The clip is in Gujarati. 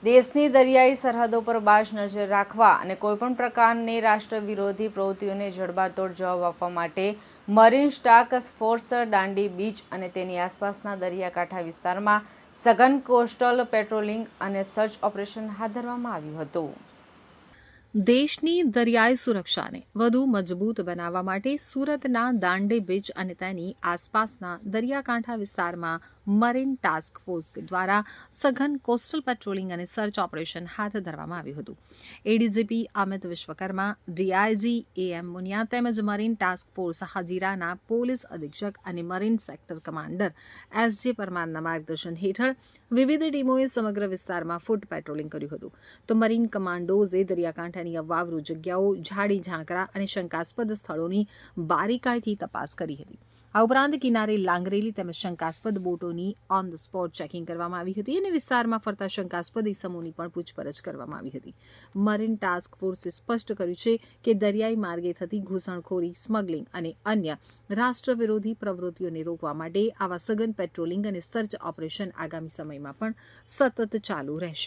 દેશની દરિયાઈ સરહદો પર બાજ નજર રાખવા અને કોઈપણ પ્રકારની રાષ્ટ્ર વિરોધી પ્રવૃત્તિઓને જડબાતોડ જવાબ આપવા માટે marine task force Dandi beach અને તેની આસપાસના દરિયાકાંઠા વિસ્તારમાં સઘન કોસ્ટલ પેટ્રોલિંગ અને સર્ચ ઓપરેશન હાથ ધરવામાં આવ્યું હતું. દેશની દરિયાઈ સુરક્ષાને વધુ મજબૂત બનાવવા માટે સુરતના દાંડી બીચ અને તેની આસપાસના દરિયાકાંઠા વિસ્તારમાં મરીન ટાસ્ક ફોર્સ દ્વારા સઘન કોસ્ટલ પેટ્રોલિંગ અને સર્ચ ઓપરેશન હાથ ધરવામાં આવ્યું હતું. એડીજીપી અમિત વિશ્વકર્મા, ડીઆઈજી એમ મુનિયા તેમજ મરીન ટાસ્ક ફોર્સ હજીરાના પોલીસ અધિક્ષક અને મરીન સેક્ટર કમાન્ડર એસજે પરમારના માર્ગદર્શન હેઠળ વિવિધ ટીમોએ સમગ્ર વિસ્તારમાં ફૂટ પેટ્રોલિંગ કર્યું હતું. તો મરીન કમાન્ડોઝે દરિયાકાંઠાની અવાવરૂ જગ્યાઓ, ઝાડી ઝાંકરા અને શંકાસ્પદ સ્થળોની બારીકાઈથી તપાસ કરી હતી. આ ઉપરાંત કિનારે લાંગરેલી તેમજ શંકાસ્પદ બોટોની ઓન ધ સ્પોટ ચેકિંગ કરવામાં આવી હતી અને વિસ્તારમાં ફરતા શંકાસ્પદ ઇસમોની પણ પૂછપરછ કરવામાં આવી હતી. મરીન ટાસ્ક ફોર્સે સ્પષ્ટ કર્યું છે કે દરિયાઈ માર્ગે થતી ઘૂસણખોરી, સ્મગલિંગ અને અન્ય રાષ્ટ્ર વિરોધી પ્રવૃત્તિઓને રોકવા માટે આવા સઘન પેટ્રોલિંગ અને સર્ચ ઓપરેશન આગામી સમયમાં પણ સતત ચાલુ રહેશે.